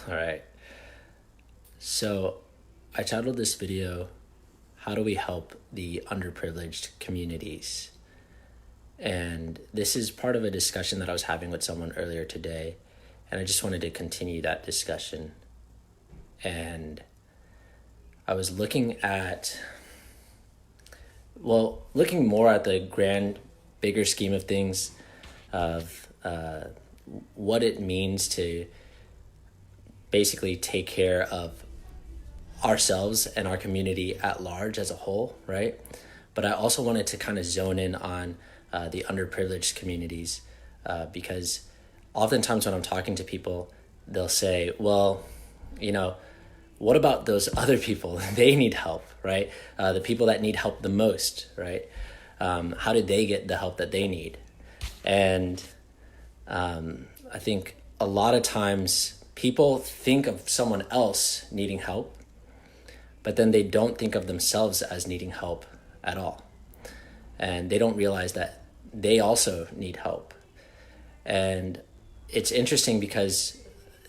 All right. So I titled this video, How Do We Help the Underprivileged Communities? And this is part of a discussion that I was having with someone earlier today. And I just wanted to continue that discussion. And I was looking more at the bigger scheme of things of what it means to basically take care of ourselves and our community at large as a whole, right? But I also wanted to kind of zone in on the underprivileged communities because oftentimes when I'm talking to people, they'll say, well, what about those other people? They need help, right? The people that need help the most, right? How did they get the help that they need? And I think a lot of times people think of someone else needing help, but then they don't think of themselves as needing help at all. And they don't realize that they also need help. And it's interesting because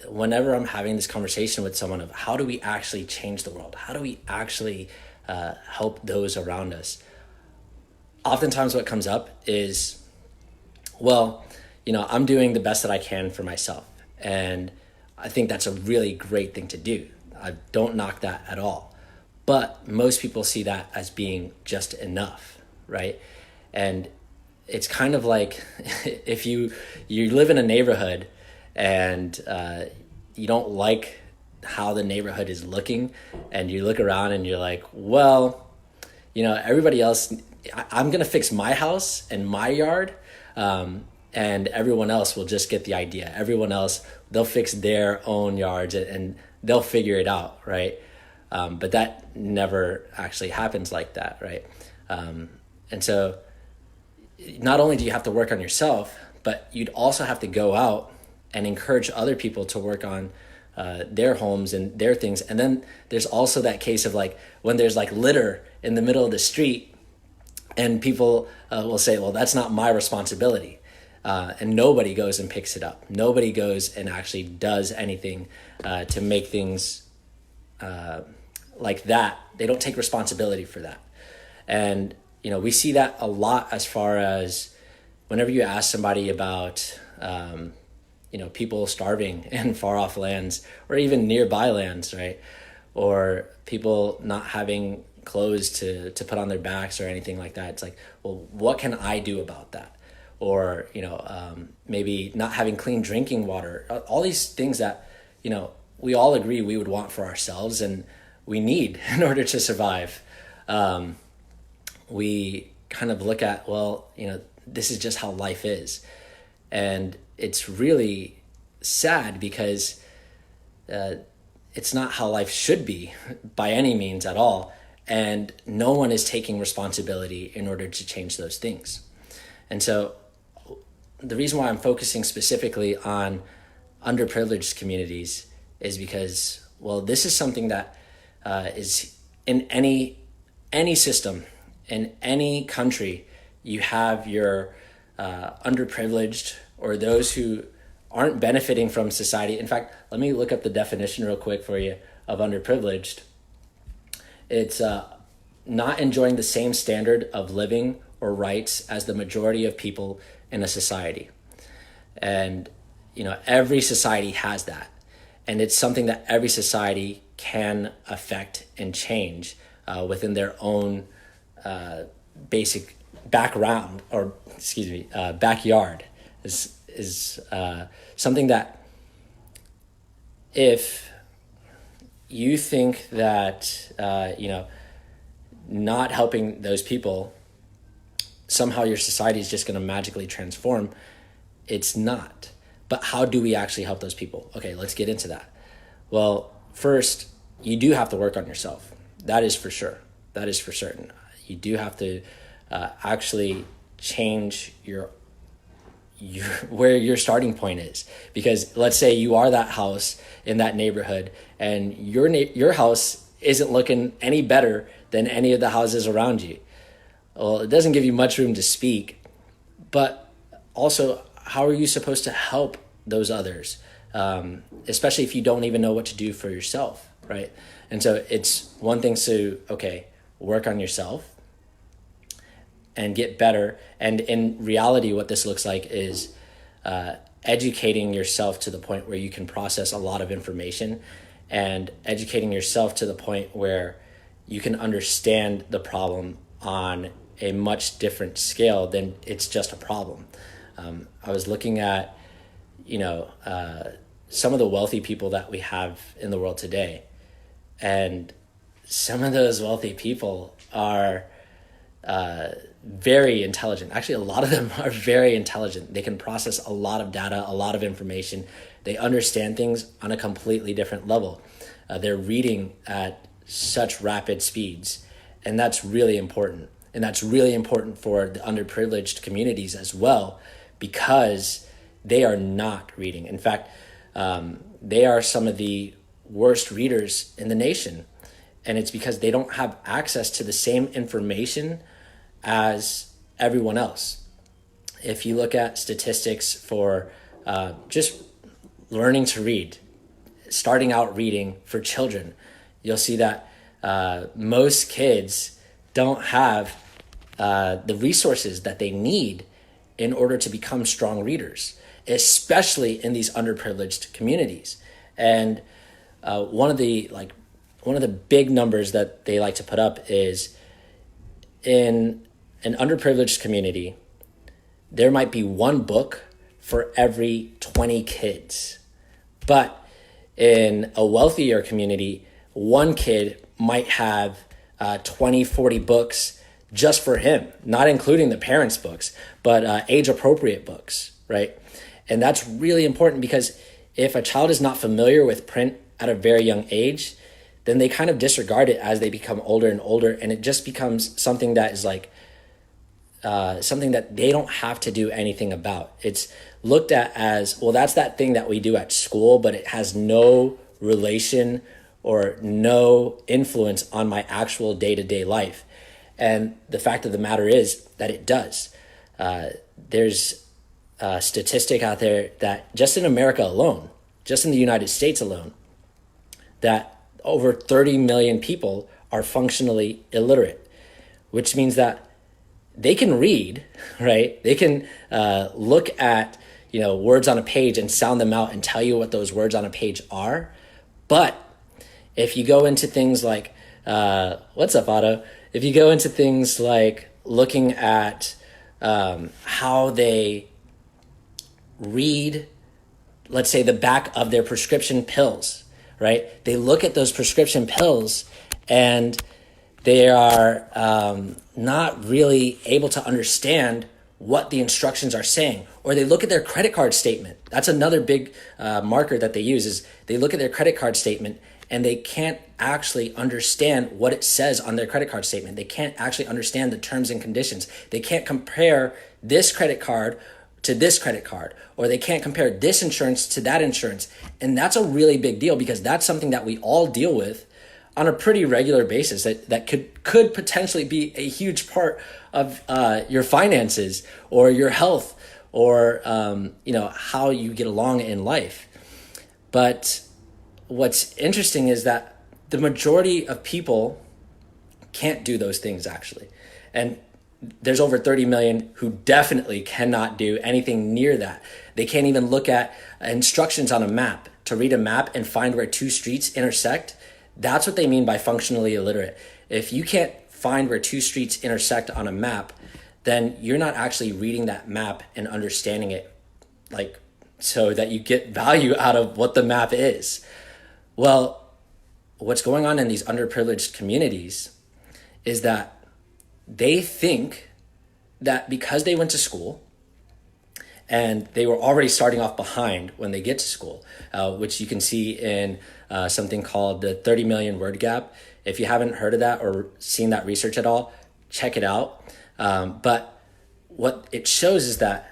whenever I'm having this conversation with someone of how do we actually change the world? How do we actually help those around us? Oftentimes what comes up is, well, I'm doing the best that I can for myself. And I think that's a really great thing to do. I don't knock that at all. But most people see that as being just enough, right? And it's kind of like if you live in a neighborhood and you don't like how the neighborhood is looking, and you look around and you're like, well, everybody else, I'm going to fix my house and my yard, and everyone else will just get the idea. Everyone else, they'll fix their own yards and they'll figure it out, right? But that never actually happens like that, right? And so not only do you have to work on yourself, but you'd also have to go out and encourage other people to work on their homes and their things. And then there's also that case of when there's litter in the middle of the street, and people will say, well, that's not my responsibility. And nobody goes and picks it up. Nobody goes and actually does anything to make things like that. They don't take responsibility for that. And, we see that a lot as far as whenever you ask somebody about, people starving in far off lands or even nearby lands, right? Or people not having clothes to put on their backs or anything like that. It's like, well, what can I do about that? Or, maybe not having clean drinking water, all these things that, we all agree we would want for ourselves and we need in order to survive. We kind of look at, well, this is just how life is. And it's really sad because it's not how life should be by any means at all. And no one is taking responsibility in order to change those things. And so the reason why I'm focusing specifically on underprivileged communities is because, well, this is something that is in any system, in any country. You have your underprivileged or those who aren't benefiting from society. In fact, let me look up the definition real quick for you of underprivileged. It's not enjoying the same standard of living or rights as the majority of people in a society. And, every society has that. And it's something that every society can affect and change within their own basic background, or backyard is something that if you think that, not helping those people, somehow your society is just going to magically transform. It's not. But how do we actually help those people? Okay, let's get into that. Well, first, you do have to work on yourself. That is for sure. That is for certain. You do have to actually change your where your starting point is. Because let's say you are that house in that neighborhood and your house isn't looking any better than any of the houses around you. Well, it doesn't give you much room to speak, but also, how are you supposed to help those others? especially if you don't even know what to do for yourself, right? And so it's one thing to, okay, work on yourself and get better. And in reality, what this looks like is educating yourself to the point where you can process a lot of information, and educating yourself to the point where you can understand the problem on a much different scale than it's just a problem. I was looking at, some of the wealthy people that we have in the world today, and some of those wealthy people are very intelligent. Actually, a lot of them are very intelligent. They can process a lot of data, a lot of information. They understand things on a completely different level. They're reading at such rapid speeds, and that's really important. And that's really important for the underprivileged communities as well, because they are not reading. In fact, they are some of the worst readers in the nation. And it's because they don't have access to the same information as everyone else. If you look at statistics for just learning to read, starting out reading for children, you'll see that most kids don't have the resources that they need in order to become strong readers, especially in these underprivileged communities. And one of the big numbers that they like to put up is, in an underprivileged community, there might be one book for every 20 kids. But in a wealthier community, one kid might have 20, 40 books just for him, not including the parents' books, but age-appropriate books, right? And that's really important, because if a child is not familiar with print at a very young age, then they kind of disregard it as they become older and older, and it just becomes something that is like something that they don't have to do anything about. It's looked at as, well, that's that thing that we do at school, but it has no relation or no influence on my actual day-to-day life. And the fact of the matter is that it does. There's a statistic out there that just in America alone, just in the United States alone, that over 30 million people are functionally illiterate, which means that they can read, right? They can look at, words on a page and sound them out and tell you what those words on a page are. But if you go into things like, what's up, Otto? If you go into things like looking at how they read, let's say, the back of their prescription pills, right? They look at those prescription pills and they are not really able to understand what the instructions are saying. Or they look at their credit card statement. That's another big marker that they use, is they look at their credit card statement and they can't actually understand what it says on their credit card statement. They can't actually understand the terms and conditions. They can't compare this credit card to this credit card, or they can't compare this insurance to that insurance. And that's a really big deal, because that's something that we all deal with on a pretty regular basis that could potentially be a huge part of your finances or your health or how you get along in life. But what's interesting is that the majority of people can't do those things, actually. And there's over 30 million who definitely cannot do anything near that. They can't even look at instructions on a map, to read a map and find where two streets intersect. That's what they mean by functionally illiterate. If you can't find where two streets intersect on a map, then you're not actually reading that map and understanding it, like, so that you get value out of what the map is. Well, what's going on in these underprivileged communities is that they think that because they went to school and they were already starting off behind when they get to school, which you can see in something called the 30 million word gap. If you haven't heard of that or seen that research at all, check it out. But what it shows is that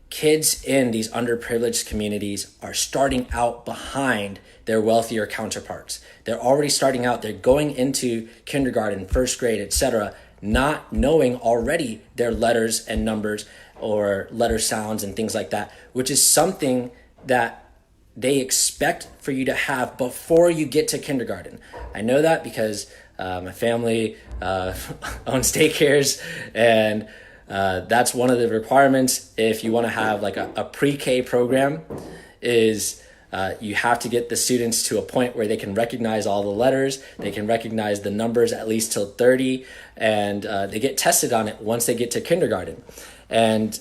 kids in these underprivileged communities are starting out behind their wealthier counterparts. They're already starting out, they're going into kindergarten, first grade, etc., not knowing already their letters and numbers or letter sounds and things like that, which is something that they expect for you to have before you get to kindergarten. I know that because my family owns daycares, and that's one of the requirements if you want to have like a pre-K program is you have to get the students to a point where they can recognize all the letters, they can recognize the numbers at least till 30, and they get tested on it once they get to kindergarten. And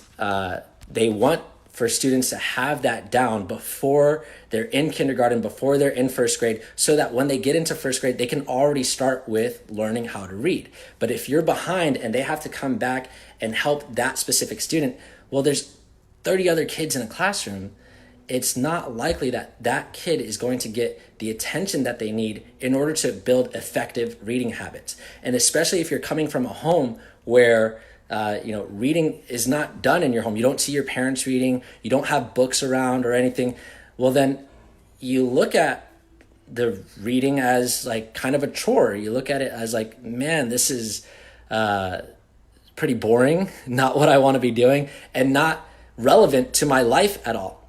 they want for students to have that down before they're in kindergarten, before they're in first grade, so that when they get into first grade, they can already start with learning how to read. But if you're behind and they have to come back and help that specific student, well, there's 30 other kids in a classroom. It's not likely that that kid is going to get the attention that they need in order to build effective reading habits. And especially if you're coming from a home where reading is not done in your home. You don't see your parents reading. You don't have books around or anything. Well, then you look at the reading as like kind of a chore. You look at it as like, man, this is pretty boring, not what I want to be doing, and not relevant to my life at all.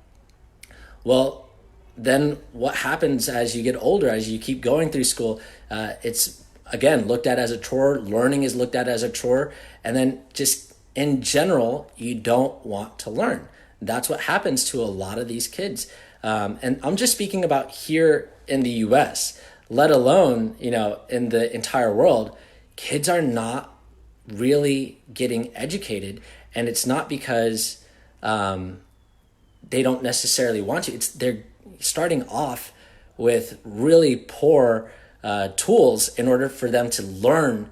Well, then what happens as you get older, as you keep going through school, it's again looked at as a chore. Learning is looked at as a chore. And then just in general, you don't want to learn. That's what happens to a lot of these kids. And I'm just speaking about here in the US, let alone, in the entire world. Kids are not really getting educated. And it's not because they don't necessarily want to. They're starting off with really poor tools in order for them to learn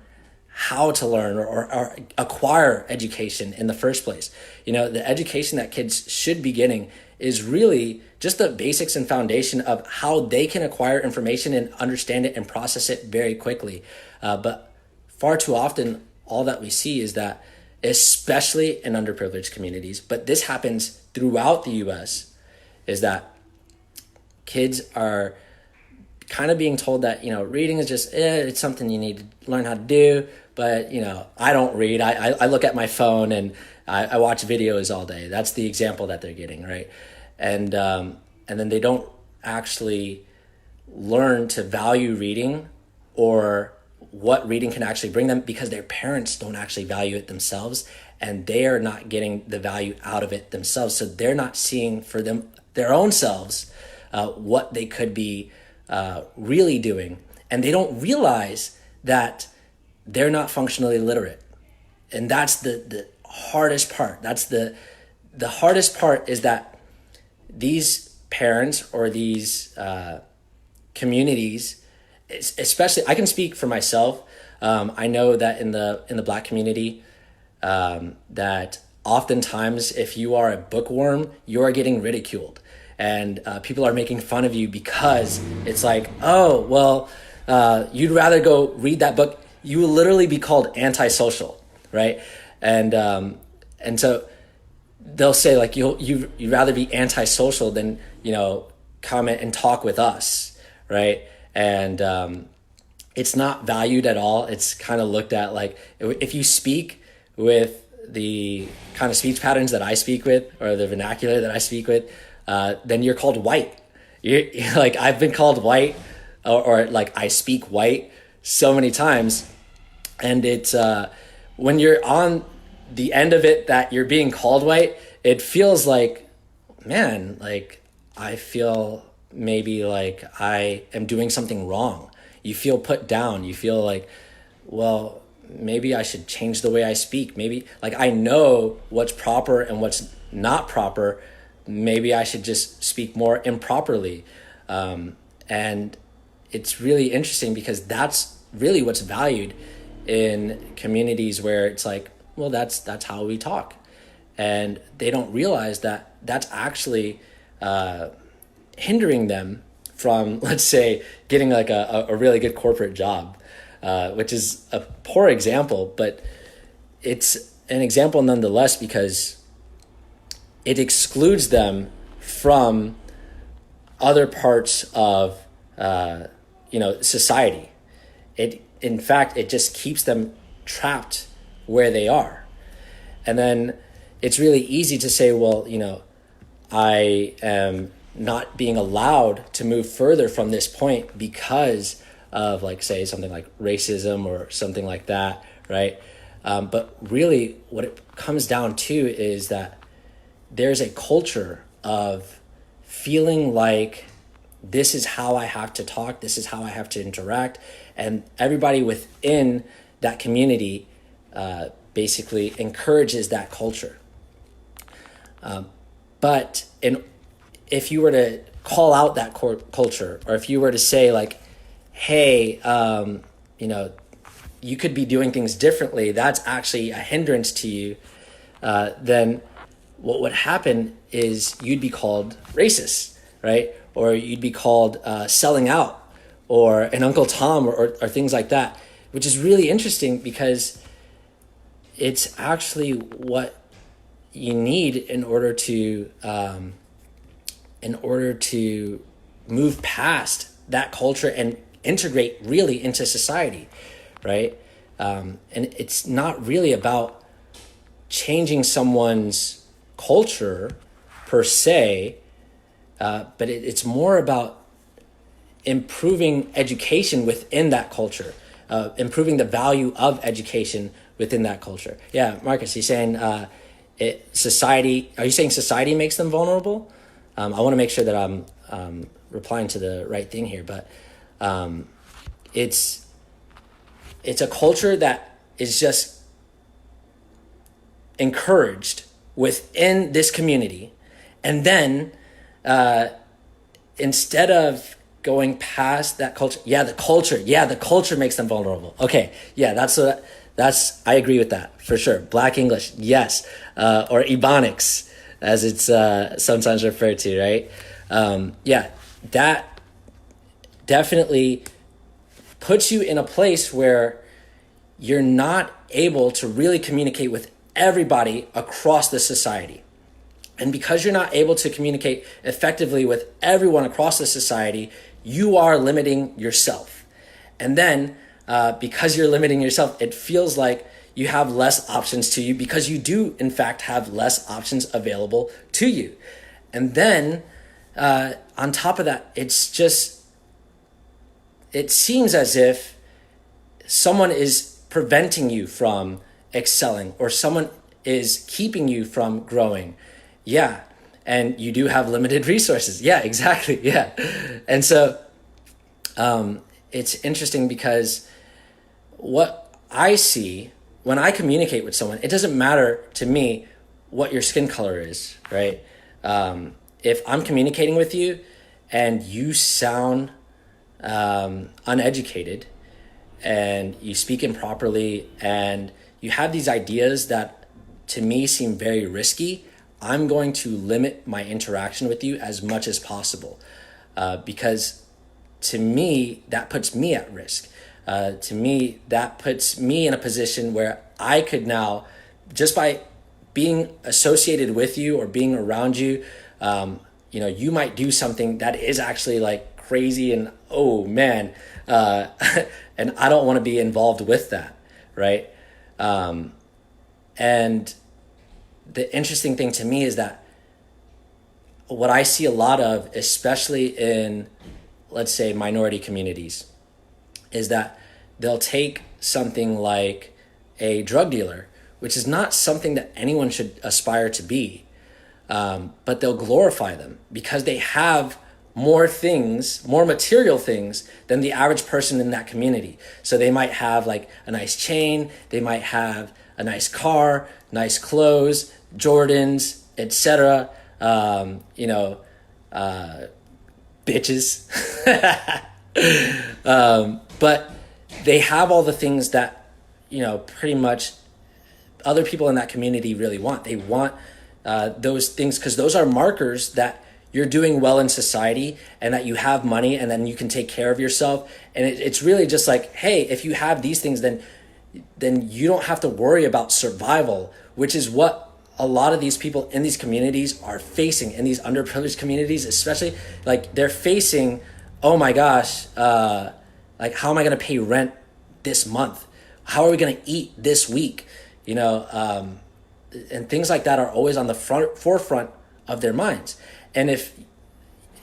how to learn or acquire education in the first place. The education that kids should be getting is really just the basics and foundation of how they can acquire information and understand it and process it very quickly. But far too often, all that we see is that, especially in underprivileged communities, but this happens throughout the US, is that kids are kind of being told that, reading is just, it's something you need to learn how to do. But, I don't read. I look at my phone and I watch videos all day. That's the example that they're getting, right? And then they don't actually learn to value reading or what reading can actually bring them because their parents don't actually value it themselves, and they are not getting the value out of it themselves. So they're not seeing for their own selves what they could be really doing. And they don't realize that they're not functionally literate. And that's the hardest part. That's the hardest part, is that these parents or these communities, especially, I can speak for myself. I know that in the Black community, that oftentimes if you are a bookworm, you are getting ridiculed. And people are making fun of you because it's like, oh, well, you'd rather go read that book. You will literally be called antisocial, right? And so they'll say like, you'd rather be antisocial than, come and talk with us, right? And it's not valued at all. It's kind of looked at like, if you speak with the kind of speech patterns that I speak with, or the vernacular that I speak with, then you're called white. You're like, I've been called white, or like I speak white so many times. And it's when you're on the end of it that you're being called white, it feels like, man, like I feel maybe like I am doing something wrong. You feel put down. You feel like, well, maybe I should change the way I speak. Maybe like I know what's proper and what's not proper. Maybe I should just speak more improperly. And it's really interesting because that's really what's valued in communities where it's like, well, that's how we talk. And they don't realize that that's actually hindering them from, let's say, getting like a really good corporate job, which is a poor example, but it's an example nonetheless because it excludes them from other parts of society. In fact, it just keeps them trapped where they are. And then it's really easy to say, well, I am not being allowed to move further from this point because of, like, say, something like racism or something like that, right? But really what it comes down to is that there's a culture of feeling like this is how I have to talk, this is how I have to interact, and everybody within that community basically encourages that culture. But if you were to call out that culture, or if you were to say, like, hey, you could be doing things differently, that's actually a hindrance to you, then what would happen is you'd be called racist, right? Or you'd be called selling out, or an Uncle Tom, or things like that, which is really interesting because it's actually what you need in order to move past that culture and integrate really into society, right? And it's not really about changing someone's culture per se, but it's more about improving education within that culture, improving the value of education within that culture. Yeah, Marcus, you're saying society. Are you saying society makes them vulnerable? I want to make sure that I'm replying to the right thing here, but it's a culture that is just encouraged within this community, and then instead of going past that culture, the culture makes them vulnerable. Okay, yeah, that's I agree with that for sure. Black English, yes, or Ebonics, as it's sometimes referred to, right? That definitely puts you in a place where you're not able to really communicate with everybody across the society. And because you're not able to communicate effectively with everyone across the society, you are limiting yourself. And then because you're limiting yourself, it feels like you have less options to you, because you do, in fact, have less options available to you. And then on top of that, it seems as if someone is preventing you from excelling, or someone is keeping you from growing. Yeah. And you do have limited resources. Yeah, exactly. Yeah. And so it's interesting because what I see when I communicate with someone, it doesn't matter to me what your skin color is, right? If I'm communicating with you and you sound uneducated, and you speak improperly, and you have these ideas that to me seem very risky, I'm going to limit my interaction with you as much as possible, because to me, that puts me at risk. To me, that puts me in a position where I could now, just by being associated with you or being around you, you might do something that is actually like crazy, and oh man, and I don't want to be involved with that, right? And the interesting thing to me is that what I see a lot of, especially in, let's say, minority communities, is that they'll take something like a drug dealer, which is not something that anyone should aspire to be, but they'll glorify them because they have more things, more material things than the average person in that community. So they might have like a nice chain, they might have a nice car, nice clothes, Jordans, etc. Bitches. But they have all the things that, pretty much other people in that community really want. They want those things because those are markers that you're doing well in society and that you have money and then you can take care of yourself. And it's really just like, hey, if you have these things, then you don't have to worry about survival, which is what a lot of these people in these communities are facing, in these underprivileged communities, especially. Like, they're facing, oh my gosh, like, how am I going to pay rent this month? How are we going to eat this week? And things like that are always on the forefront of their minds. And if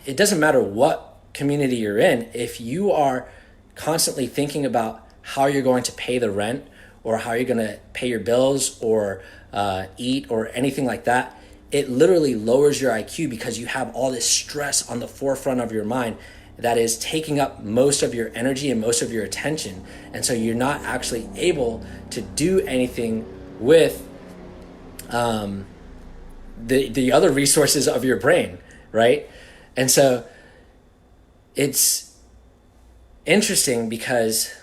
it doesn't matter what community you're in, if you are constantly thinking about how you're going to pay the rent or how you're going to pay your bills or eat or anything like that, it literally lowers your IQ because you have all this stress on the forefront of your mind that is taking up most of your energy and most of your attention. And so you're not actually able to do anything with the other resources of your brain, right? And so it's interesting because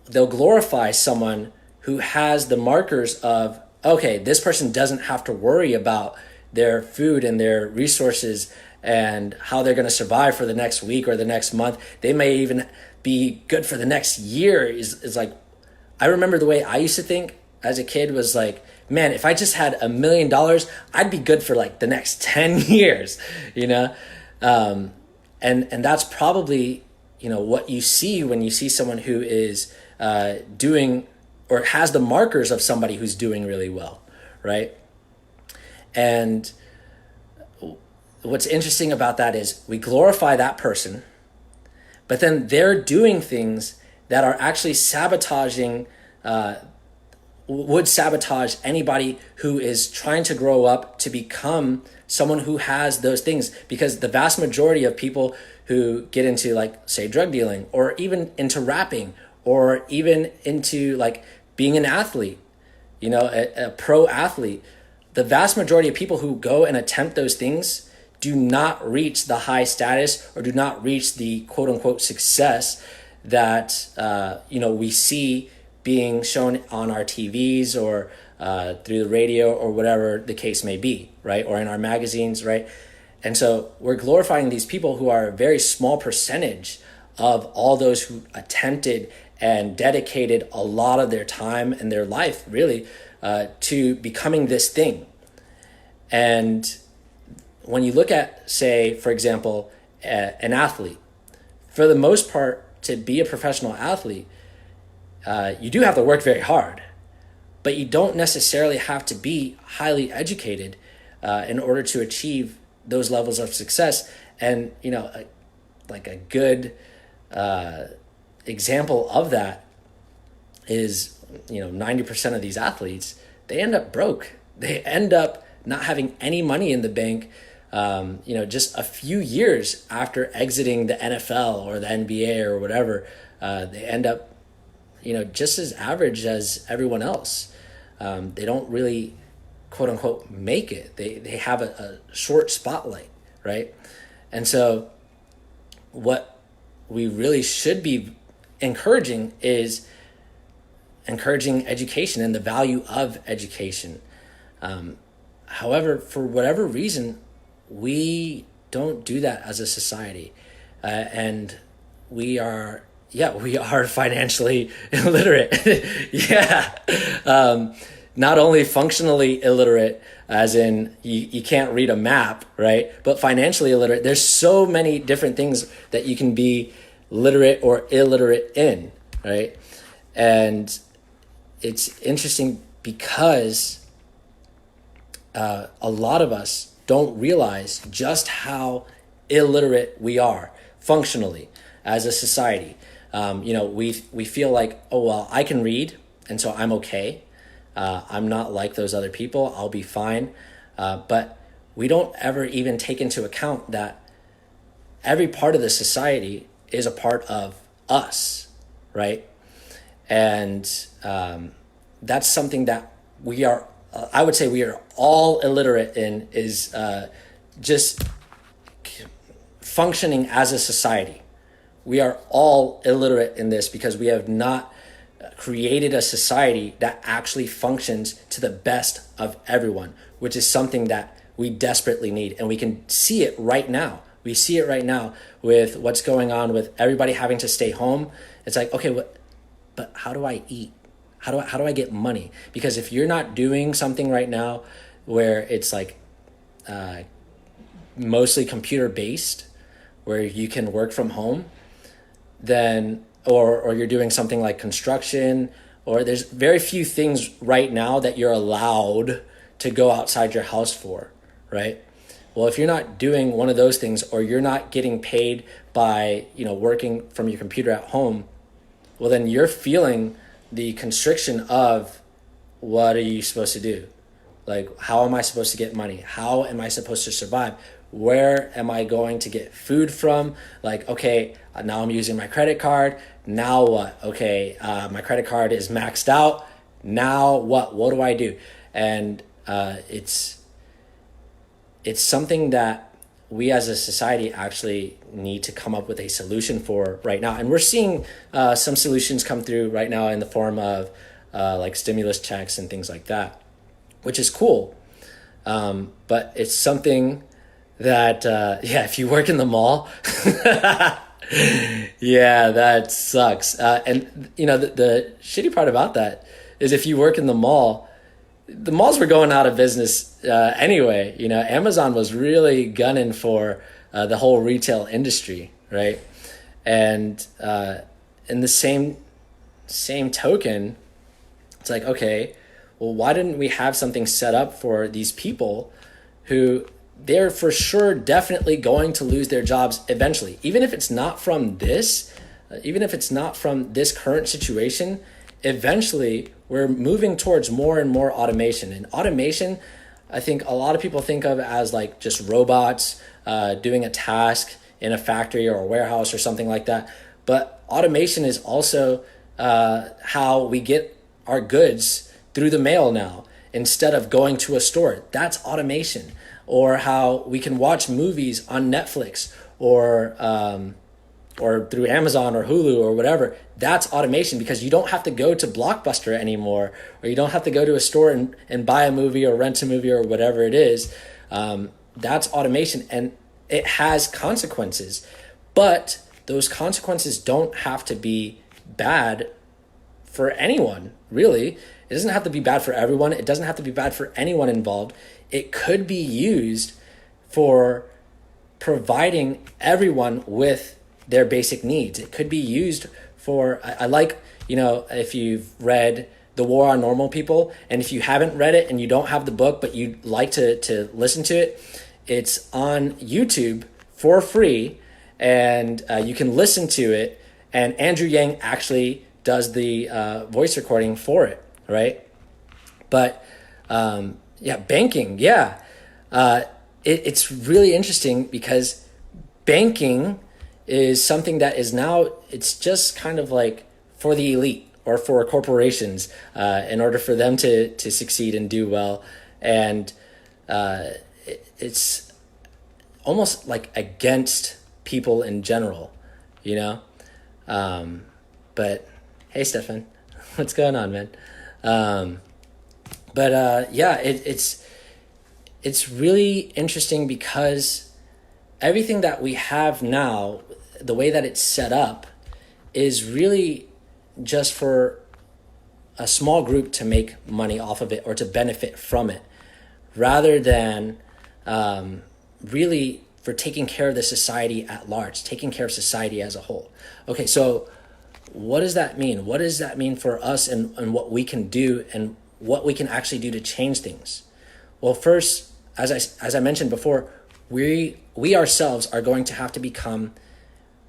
they'll glorify someone who has the markers of, okay, this person doesn't have to worry about their food and their resources and how they're going to survive for the next week or the next month. They may even be good for the next year. Is like, I remember the way I used to think as a kid was like, man, if I just had $1 million, I'd be good for like the next 10 years, you know? And that's probably, you know, what you see when you see someone who is doing or has the markers of somebody who's doing really well, right? And what's interesting about that is we glorify that person, but then they're doing things that are actually sabotaging, would sabotage anybody who is trying to grow up to become someone who has those things. Because the vast majority of people who get into, like, say, drug dealing, or even into rapping, or even into like being an athlete, you know, a pro athlete, the vast majority of people who go and attempt those things do not reach the high status or do not reach the quote unquote success that, you know, we see being shown on our TVs or through the radio or whatever the case may be, right? Or in our magazines, right? And so we're glorifying these people who are a very small percentage of all those who attempted and dedicated a lot of their time and their life, really, to becoming this thing. And when you look at, say, for example, an athlete, for the most part, to be a professional athlete, you do have to work very hard, but you don't necessarily have to be highly educated in order to achieve those levels of success. And, you know, like a good example of that is, you know, 90% of these athletes, they end up broke. They end up not having any money in the bank, you know, just a few years after exiting the NFL or the NBA or whatever. They end up, you know, just as average as everyone else. They don't really, quote unquote, make it. They have a short spotlight, right? And so what we really should be encouraging is encouraging education and the value of education. However, for whatever reason, we don't do that as a society. And we are financially illiterate. Yeah. Not only functionally illiterate, as in you can't read a map, right? But financially illiterate. There's so many different things that you can be literate or illiterate in, right? And it's interesting because a lot of us don't realize just how illiterate we are functionally as a society. You know, we feel like, oh, well, I can read, and so I'm okay. I'm not like those other people. I'll be fine. But we don't ever even take into account that every part of the society is a part of us, right? And that's something that we are, I would say we are all illiterate in, is just functioning as a society. We are all illiterate in this because we have not created a society that actually functions to the best of everyone, which is something that we desperately need. And we can see it right now. We see it right now with what's going on with everybody having to stay home. It's like, okay, but how do I eat? How do I get money? Because if you're not doing something right now where it's like mostly computer based, where you can work from home, then or you're doing something like construction, or there's very few things right now that you're allowed to go outside your house for, right? Well, if you're not doing one of those things, or you're not getting paid by, working from your computer at home, well, then you're feeling the constriction of, what are you supposed to do? Like, how am I supposed to get money? How am I supposed to survive? Where am I going to get food from? Like, okay, now I'm using my credit card. Now what? Okay, my credit card is maxed out. Now what? What do I do? And it's something that we as a society actually need to come up with a solution for right now. And we're seeing some solutions come through right now in the form of like stimulus checks and things like that, which is cool. But it's something that, if you work in the mall, yeah, that sucks. And the shitty part about that is, if you work in the malls were going out of business anyway. Amazon was really gunning for the whole retail industry, right? And in the same token, it's like, okay, well, why didn't we have something set up for these people who they're for sure definitely going to lose their jobs eventually, even if it's not from this current situation. Eventually, we're moving towards more and more automation. And automation, I think a lot of people think of as like just robots doing a task in a factory or a warehouse or something like that. But automation is also how we get our goods through the mail now, instead of going to a store. That's automation. Or how we can watch movies on Netflix or through Amazon or Hulu or whatever. That's automation, because you don't have to go to Blockbuster anymore, or you don't have to go to a store and buy a movie or rent a movie or whatever it is. That's automation, and it has consequences. But those consequences don't have to be bad for anyone, really. It doesn't have to be bad for everyone. It doesn't have to be bad for anyone involved. It could be used for providing everyone with their basic needs. It could be used for, I like, if you've read The War on Normal People, and if you haven't read it and you don't have the book, but you'd like to listen to it, it's on YouTube for free, and you can listen to it. And Andrew Yang actually does the voice recording for it, right? But banking, it's really interesting, because banking is something that is now, it's just kind of like for the elite or for corporations in order for them to succeed and do well. And it's almost like against people in general, but hey, Stefan, what's going on, man? It's really interesting, because everything that we have now, the way that it's set up, is really just for a small group to make money off of it or to benefit from it, rather than really for taking care of the society at large, taking care of society as a whole. Okay, so what does that mean? What does that mean for us, and what we can do, and what we can actually do to change things? Well, first, as I mentioned before, we ourselves are going to have to become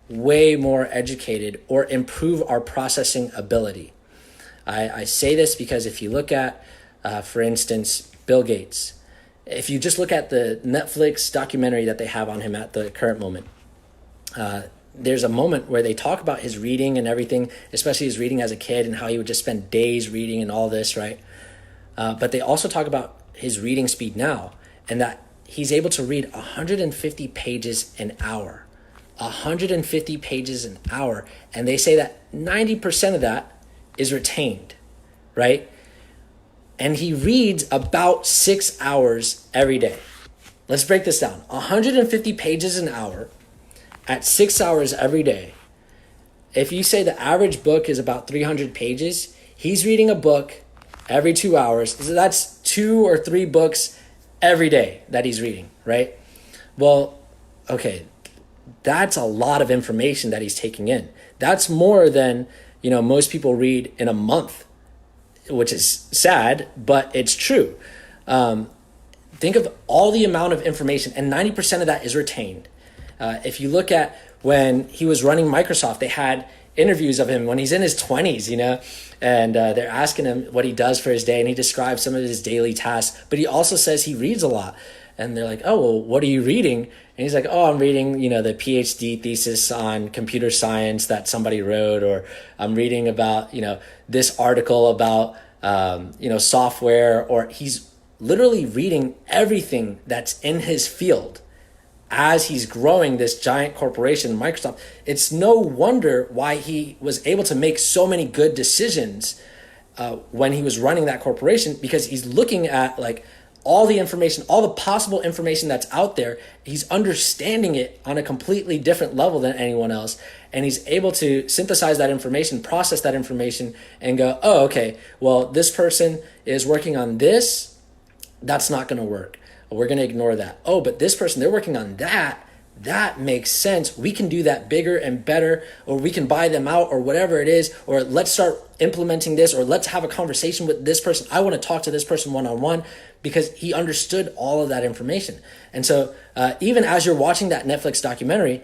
way more educated, or improve our processing ability. I say this because if you look at, for instance, Bill Gates, if you just look at the Netflix documentary that they have on him at the current moment, there's a moment where they talk about his reading and everything, especially his reading as a kid, and how he would just spend days reading and all this, right? But they also talk about his reading speed now, and that he's able to read 150 pages an hour. 150 pages an hour. And they say that 90% of that is retained, right? And he reads about 6 hours every day. Let's break this down. 150 pages an hour at 6 hours every day. If you say the average book is about 300 pages, he's reading a book every 2 hours. So that's 2 or 3 books every day that he's reading, right? Well, okay, that's a lot of information that he's taking in. That's more than, most people read in a month, which is sad, but it's true. think of all the amount of information, and 90% of that is retained. If you look at when he was running Microsoft, they had interviews of him when he's in his 20s, and they're asking him what he does for his day, and he describes some of his daily tasks, but he also says he reads a lot. And they're like, oh, well, what are you reading? And he's like, oh, I'm reading, the PhD thesis on computer science that somebody wrote, or I'm reading about, this article about, software, or he's literally reading everything that's in his field as he's growing this giant corporation, Microsoft. It's no wonder why he was able to make so many good decisions when he was running that corporation, because he's looking at all the information, all the possible information that's out there. He's understanding it on a completely different level than anyone else. And he's able to synthesize that information, process that information, and go, oh, okay, well, this person is working on this. That's not going to work. We're going to ignore that. Oh, but this person, they're working on that. That makes sense. We can do that bigger and better, or we can buy them out, or whatever it is, or let's start implementing this, or let's have a conversation with this person. I want to talk to this person one-on-one, because he understood all of that information. And so even as you're watching that Netflix documentary,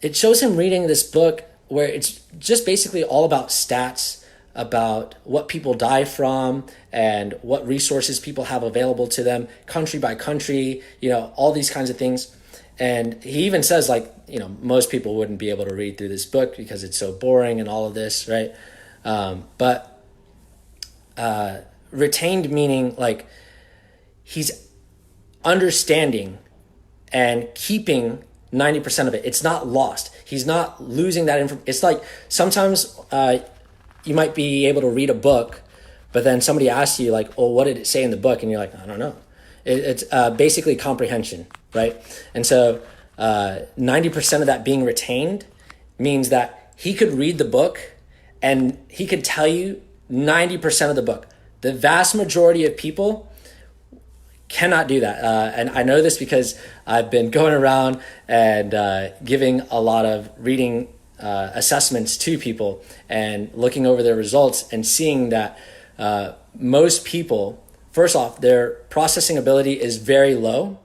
it shows him reading this book where it's just basically all about stats, about what people die from and what resources people have available to them, country by country, all these kinds of things. And he even says, most people wouldn't be able to read through this book because it's so boring and all of this, right? But retained meaning, he's understanding and keeping 90% of it. It's not lost. He's not losing that information. It's like sometimes you might be able to read a book, but then somebody asks you oh, what did it say in the book? And you're like, I don't know. It's basically comprehension, right? And so 90% of that being retained means that he could read the book and he could tell you 90% of the book. The vast majority of people cannot do that. And I know this because I've been going around and giving a lot of reading assessments to people and looking over their results and seeing that most people, first off, their processing ability is very low.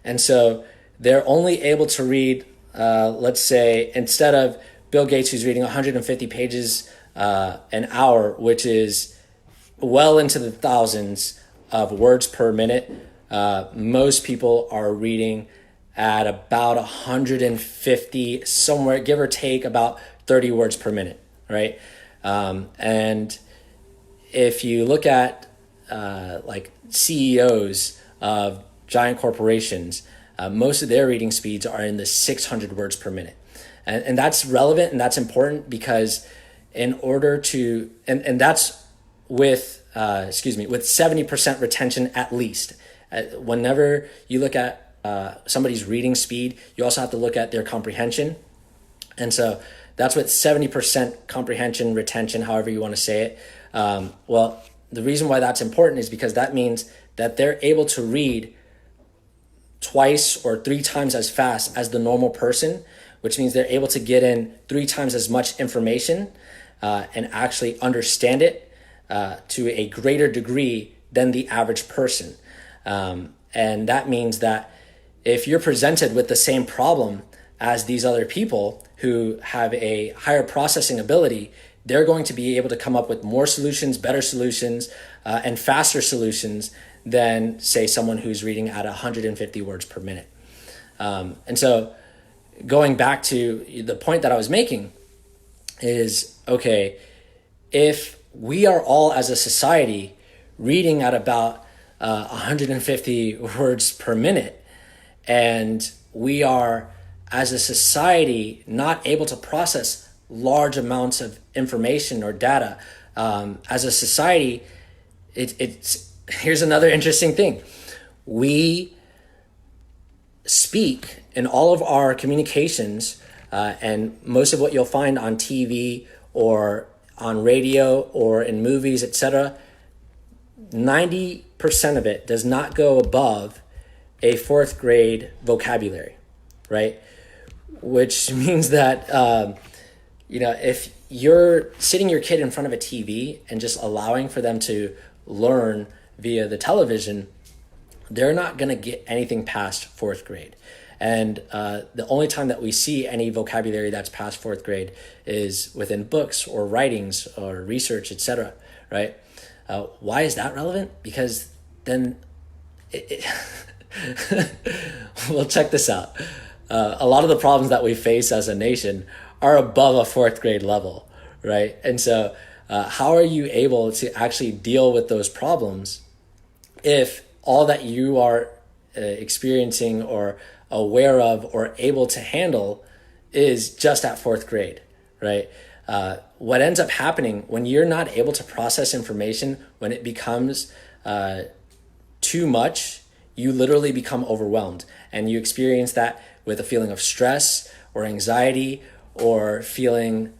And so they're only able to read, let's say, instead of Bill Gates, who's reading 150 pages an hour, which is well into the thousands of words per minute, most people are reading at about 150, somewhere, give or take about 30 words per minute, right? And if you look at CEOs of giant corporations, most of their reading speeds are in the 600 words per minute. And that's relevant and that's important because in order to, and that's with 70% retention at least. Whenever you look at somebody's reading speed, you also have to look at their comprehension. And so that's with 70% comprehension, retention, however you want to say it. Well, the reason why that's important is because that means that they're able to read twice or three times as fast as the normal person, which means they're able to get in three times as much information and actually understand it to a greater degree than the average person. And that means that if you're presented with the same problem as these other people who have a higher processing ability, they're going to be able to come up with more solutions, better solutions, and faster solutions than, say, someone who's reading at 150 words per minute. And so going back to the point that I was making is, okay, if we are all as a society reading at about 150 words per minute, and we are as a society not able to process large amounts of information or data, as a society, it's here's another interesting thing. We speak in all of our communications, and most of what you'll find on TV or on radio or in movies, etc., 90% of it does not go above a fourth grade vocabulary, right? Which means that, if you're sitting your kid in front of a TV and just allowing for them to learn via the television, they're not going to get anything past fourth grade. And the only time that we see any vocabulary that's past fourth grade is within books or writings or research, etc. Right? Why is that relevant? Because then well, check this out. A lot of the problems that we face as a nation are above a fourth grade level, right? And so how are you able to actually deal with those problems if all that you are experiencing or aware of or able to handle is just at fourth grade, right? What ends up happening when you're not able to process information, when it becomes too much, you literally become overwhelmed, and you experience that with a feeling of stress or anxiety or feeling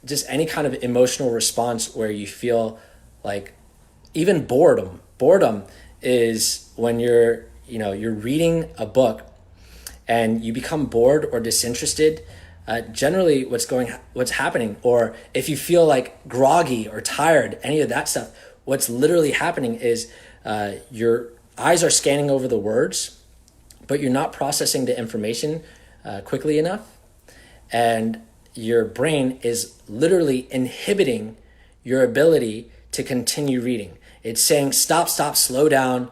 just any kind of emotional response where you feel like even boredom. Boredom is when you're reading a book and you become bored or disinterested. Generally what's happening, or if you feel like groggy or tired, any of that stuff, what's literally happening is your eyes are scanning over the words, but you're not processing the information quickly enough. And your brain is literally inhibiting your ability to continue reading. It's saying, stop, slow down.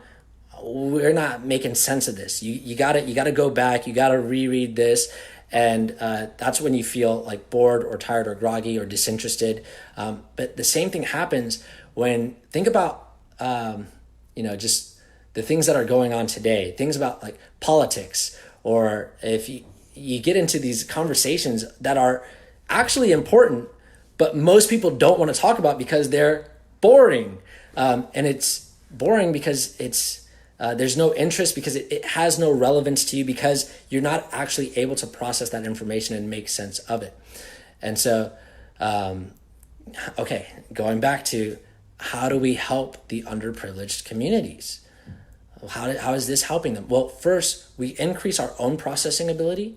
We're not making sense of this. You gotta go back. You gotta reread this. And that's when you feel like bored or tired or groggy or disinterested. But the same thing happens when, think about, just the things that are going on today, things about like politics, or if you get into these conversations that are actually important, but most people don't want to talk about because they're boring. And it's boring because there's no interest, because it has no relevance to you, because you're not actually able to process that information and make sense of it. And so, going back to how do we help the underprivileged communities? How is this helping them? Well, first, we increase our own processing ability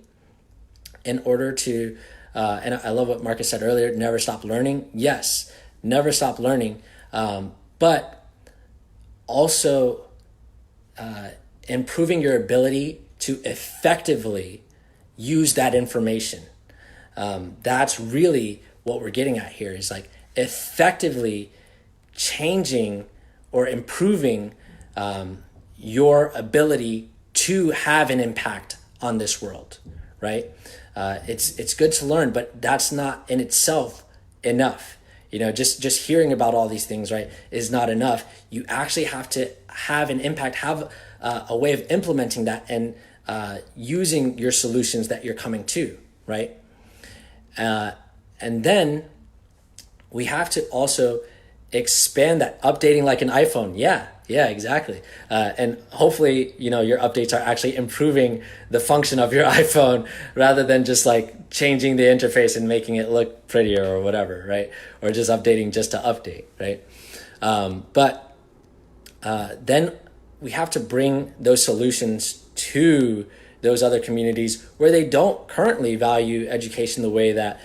in order to, and I love what Marcus said earlier, never stop learning. Yes, never stop learning, but also improving your ability to effectively use that information. That's really what we're getting at here, is like effectively changing or improving your ability to have an impact on this world, right? It's good to learn, but that's not in itself enough. Just hearing about all these things, right, is not enough. You actually have to have an impact, have a way of implementing that, and using your solutions that you're coming to, right? And then we have to also expand that, updating like an iPhone. Yeah, exactly. And hopefully, your updates are actually improving the function of your iPhone rather than just like changing the interface and making it look prettier or whatever, right? Or just updating just to update, right? But then we have to bring those solutions to those other communities where they don't currently value education the way that,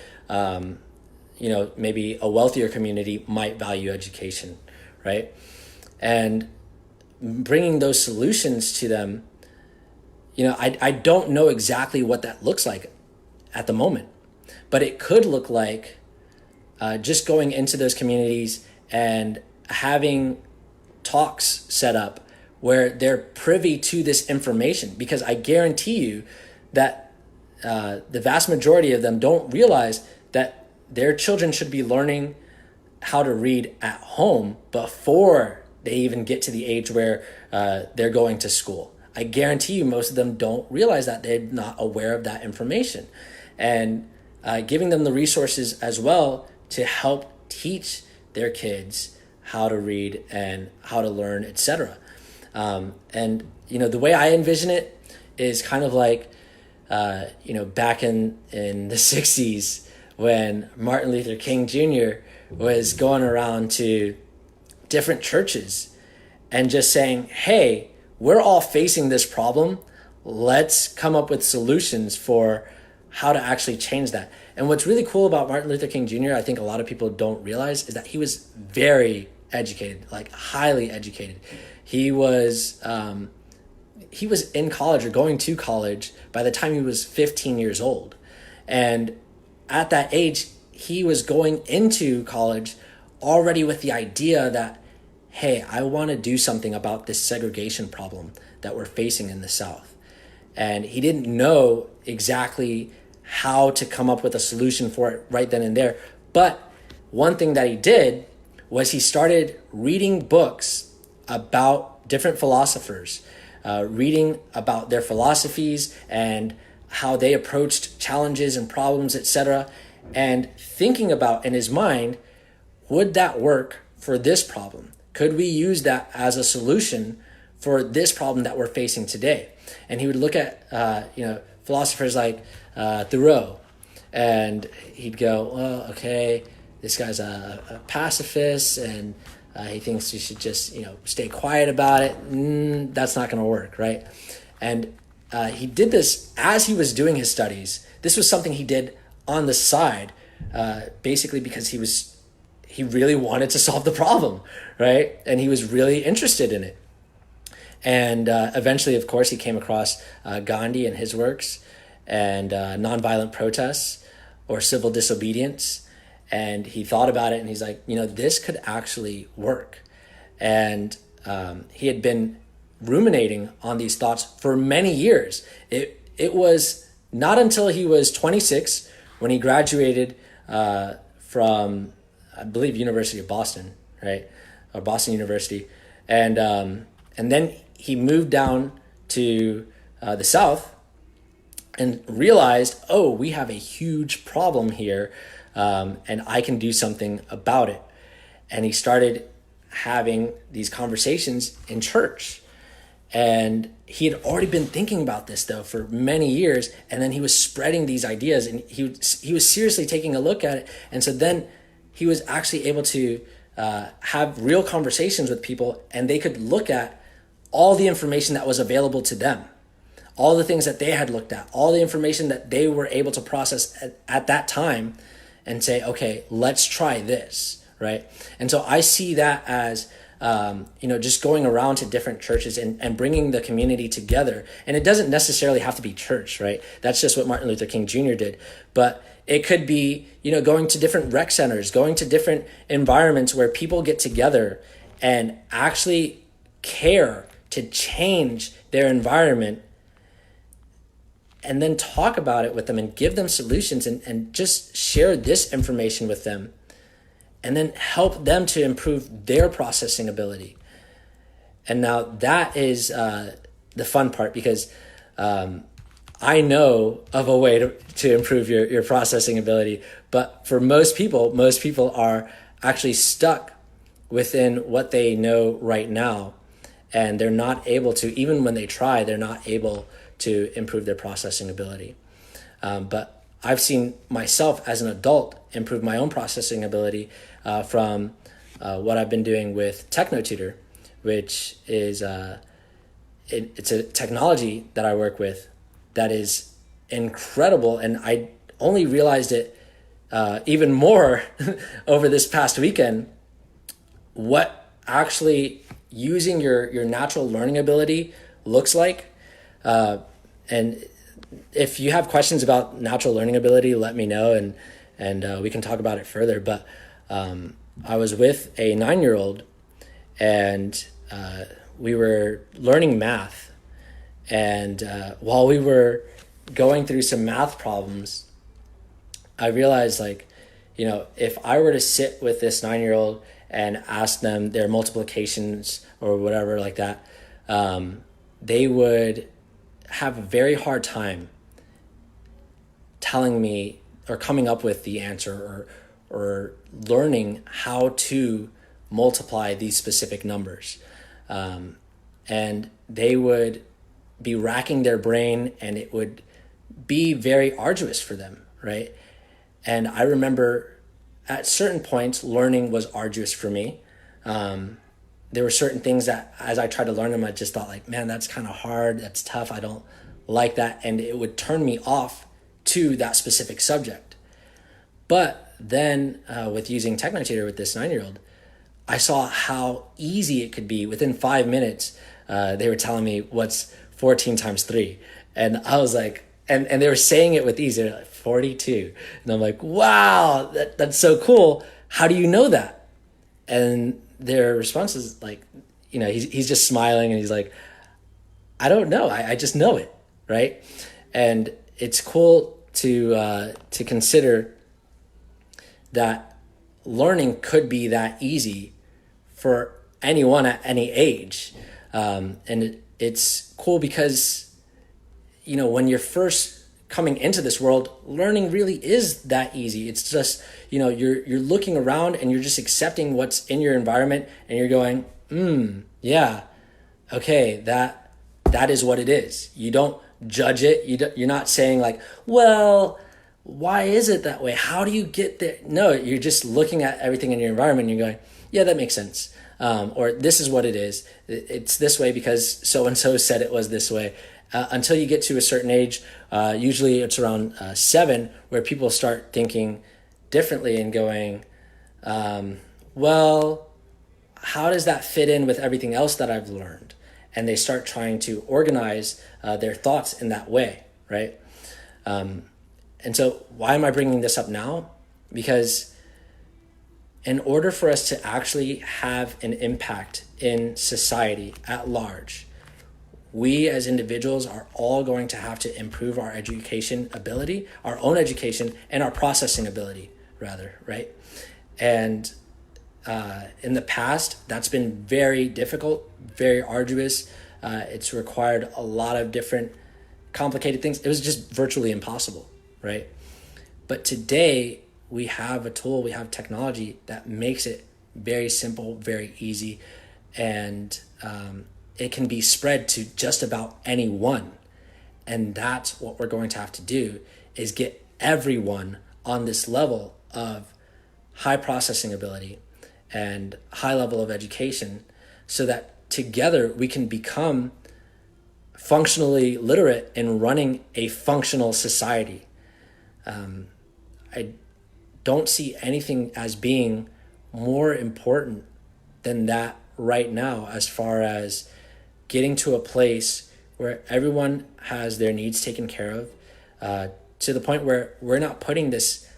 maybe a wealthier community might value education, right? And bringing those solutions to them, I don't know exactly what that looks like at the moment, but it could look like just going into those communities and having talks set up where they're privy to this information, because I guarantee you that the vast majority of them don't realize that their children should be learning how to read at home before they even get to the age where they're going to school. I guarantee you most of them don't realize that. They're not aware of that information. And giving them the resources as well to help teach their kids how to read and how to learn, etc. And the way I envision it is kind of like back in the 60s when Martin Luther King Jr. was going around to different churches and just saying, hey, we're all facing this problem. Let's come up with solutions for how to actually change that. And what's really cool about Martin Luther King Jr., I think a lot of people don't realize, is that he was very, educated, like highly educated. He was in college or going to college by the time he was 15 years old. And at that age, he was going into college already with the idea that, hey, I want to do something about this segregation problem that we're facing in the South. And he didn't know exactly how to come up with a solution for it right then and there. But one thing that he did was he started reading books about different philosophers, reading about their philosophies and how they approached challenges and problems, etc., and thinking about in his mind, would that work for this problem? Could we use that as a solution for this problem that we're facing today? And he would look at philosophers like Thoreau, and he'd go, well, okay, this guy's a pacifist, and he thinks you should just stay quiet about it. That's not going to work, right? And he did this as he was doing his studies. This was something he did on the side, basically because he really wanted to solve the problem, right? And he was really interested in it. And eventually, of course, he came across Gandhi and his works and nonviolent protests or civil disobedience. And he thought about it and he's like, this could actually work. And he had been ruminating on these thoughts for many years. It was not until he was 26 when he graduated from, I believe, University of Boston, right? Or Boston University. And then he moved down to the South and realized, oh, we have a huge problem here, and I can do something about it. And he started having these conversations in church. And he had already been thinking about this, though, for many years. And then he was spreading these ideas, and he was seriously taking a look at it. And so then he was actually able to have real conversations with people, and they could look at all the information that was available to them, all the things that they had looked at, all the information that they were able to process at that time and say, okay, let's try this, right? And so I see that as, just going around to different churches and bringing the community together. And it doesn't necessarily have to be church, right? That's just what Martin Luther King Jr. did. But it could be, going to different rec centers, going to different environments where people get together and actually care to change their environment, and then talk about it with them and give them solutions and just share this information with them, and then help them to improve their processing ability. And now that is the fun part, because I know of a way to improve your processing ability, but for most people are actually stuck within what they know right now. And they're not able to, even when they try, they're not able to improve their processing ability. But I've seen myself as an adult improve my own processing ability from what I've been doing with TechnoTutor, which is it's a technology that I work with that is incredible. And I only realized it even more over this past weekend, what actually using your natural learning ability looks like. And if you have questions about natural learning ability, let me know and we can talk about it further. But I was with a 9-year-old and we were learning math. And while we were going through some math problems, I realized if I were to sit with this 9-year-old and ask them their multiplications or whatever like that, they would have a very hard time telling me or coming up with the answer or learning how to multiply these specific numbers. And they would be racking their brain and it would be very arduous for them, right? And I remember at certain points, learning was arduous for me. There were certain things that as I tried to learn them, I just thought man, that's kind of hard. That's tough. I don't like that. And it would turn me off to that specific subject. But then with using TechnoTutor with this 9-year-old, I saw how easy it could be. Within 5 minutes, they were telling me what's 14 times 3. And I was like, and they were saying it with ease. They're like, 42. And I'm like, wow, that's so cool. How do you know that? And their response is like, he's just smiling and he's like, I don't know. I just know it, right? And it's cool to consider that learning could be that easy for anyone at any age. And it's cool because, when you're first coming into this world, learning really is that easy. It's just, you're looking around and you're just accepting what's in your environment and you're going, yeah, okay, that is what it is. You don't judge it. You're not saying like, well, why is it that way? How do you get there? No, you're just looking at everything in your environment and you're going, yeah, that makes sense. Or this is what it is. It's this way because so-and-so said it was this way. Until you get to a certain age, usually it's around 7, where people start thinking differently and going, well, how does that fit in with everything else that I've learned? And they start trying to organize their thoughts in that way, right? And so why am I bringing this up now? Because in order for us to actually have an impact in society at large, we as individuals are all going to have to improve our education ability, our own education, and our processing ability, rather, right? And in the past, that's been very difficult, very arduous. It's required a lot of different complicated things. It was just virtually impossible, right? But today, we have a tool, we have technology that makes it very simple, very easy, and it can be spread to just about anyone. And that's what we're going to have to do, is get everyone on this level of high processing ability and high level of education, so that together we can become functionally literate in running a functional society. I don't see anything as being more important than that right now, as far as getting to a place where everyone has their needs taken care of, to the point where we're not putting this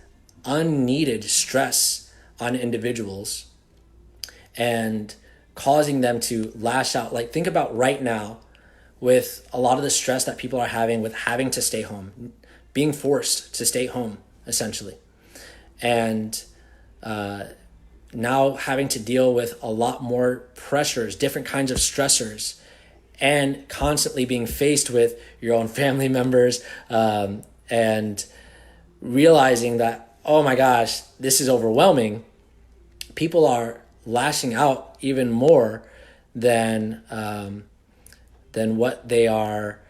unneeded stress on individuals and causing them to lash out. Like, think about right now with a lot of the stress that people are having with having to stay home, being forced to stay home, essentially. And now having to deal with a lot more pressures, different kinds of stressors, and constantly being faced with your own family members, and realizing that, oh my gosh, this is overwhelming. People are lashing out even more than what they are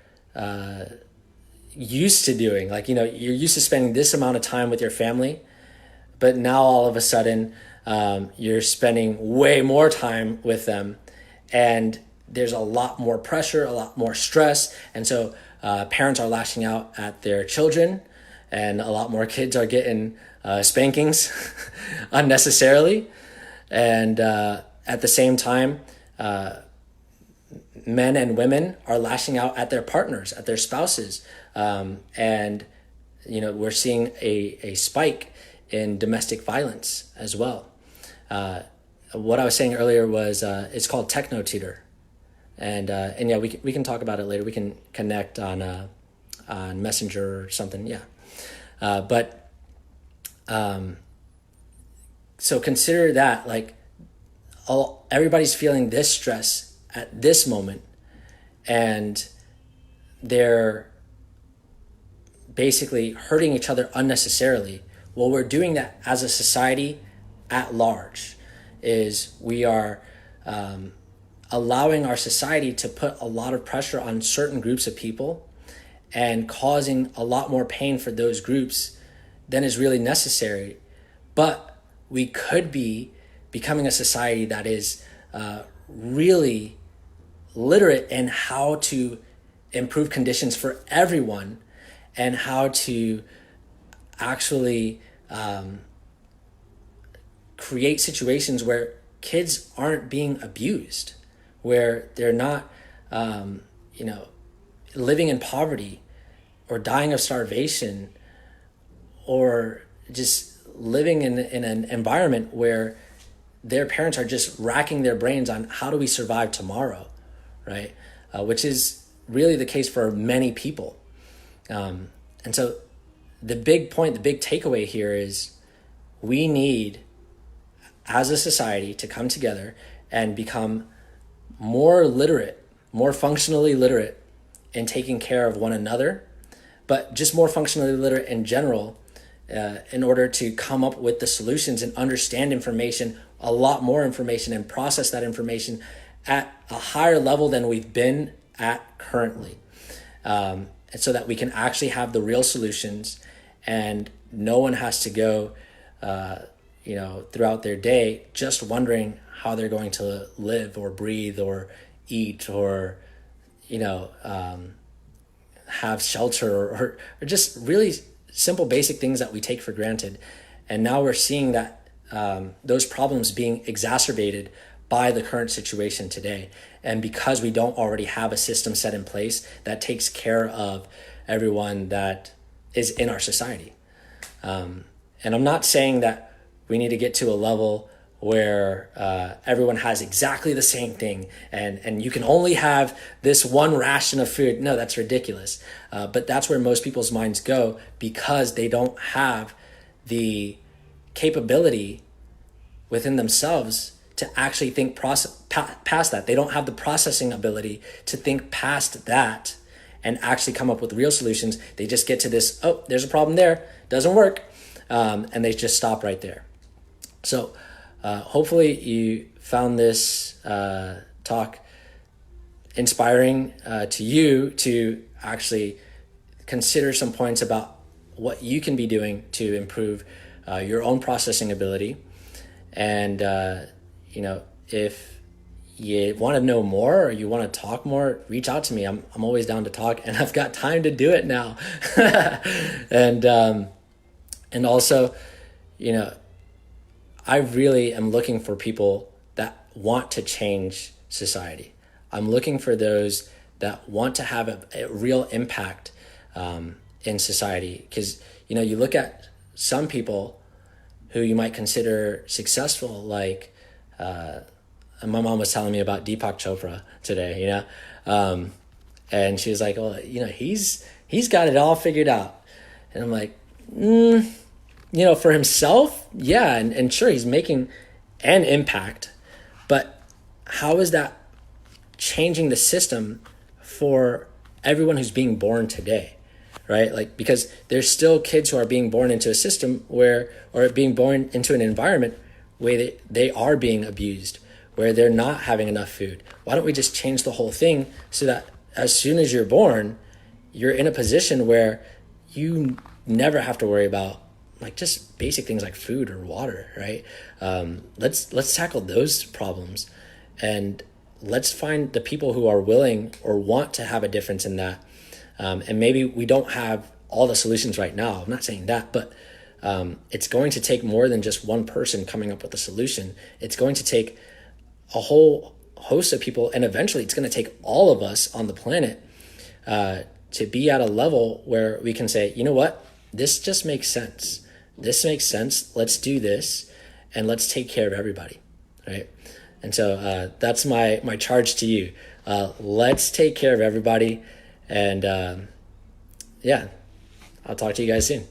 used to doing. Like, you're used to spending this amount of time with your family, but now all of a sudden you're spending way more time with them, and there's a lot more pressure, a lot more stress. And so parents are lashing out at their children, and a lot more kids are getting spankings unnecessarily. And at the same time, men and women are lashing out at their partners, at their spouses. And, we're seeing a spike in domestic violence as well. What I was saying earlier was it's called techno tutor. And yeah, we can talk about it later. We can connect on Messenger or something. Yeah. So consider that, like, everybody's feeling this stress at this moment, and they're basically hurting each other unnecessarily. Well, we're doing that as a society at large, is we are allowing our society to put a lot of pressure on certain groups of people and causing a lot more pain for those groups than is really necessary. But we could be becoming a society that is really literate in how to improve conditions for everyone, and how to actually create situations where kids aren't being abused, where they're not, living in poverty or dying of starvation, or just living in an environment where their parents are just racking their brains on how do we survive tomorrow, right? Which is really the case for many people. And so the big point, the big takeaway here is we need, as a society, to come together and become more literate, more functionally literate in taking care of one another, but just more functionally literate in general, in order to come up with the solutions and understand information, a lot more information, and process that information at a higher level than we've been at currently. And so that we can actually have the real solutions, and no one has to go, throughout their day just wondering how they're going to live or breathe or eat or, have shelter or just really simple, basic things that we take for granted. And now we're seeing that those problems being exacerbated by the current situation today. And because we don't already have a system set in place that takes care of everyone that is in our society. And I'm not saying that we need to get to a level where everyone has exactly the same thing and you can only have this one ration of food. No, that's ridiculous. But that's where most people's minds go, because they don't have the capability within themselves to actually think past that. They don't have the processing ability to think past that and actually come up with real solutions. They just get to this, oh, there's a problem there, doesn't work, and they just stop right there. So hopefully you found this talk inspiring to you to actually consider some points about what you can be doing to improve your own processing ability. And, if you want to know more or you want to talk more, reach out to me. I'm always down to talk, and I've got time to do it now. And also, I really am looking for people that want to change society. I'm looking for those that want to have a real impact in society. Because, you look at some people who you might consider successful, like my mom was telling me about Deepak Chopra today, and she was like, well, he's got it all figured out. And I'm like, for himself, yeah, and sure, he's making an impact, but how is that changing the system for everyone who's being born today, right? Like, because there's still kids who are being born into a system or being born into an environment where they are being abused, where they're not having enough food. Why don't we just change the whole thing so that as soon as you're born, you're in a position where you never have to worry about like just basic things like food or water, right? Let's tackle those problems, and let's find the people who are willing or want to have a difference in that. And maybe we don't have all the solutions right now. I'm not saying that, but it's going to take more than just one person coming up with a solution. It's going to take a whole host of people, and eventually it's going to take all of us on the planet to be at a level where we can say, you know what, this just makes sense. This makes sense. Let's do this, and let's take care of everybody, right? And so that's my charge to you. Let's take care of everybody, and I'll talk to you guys soon.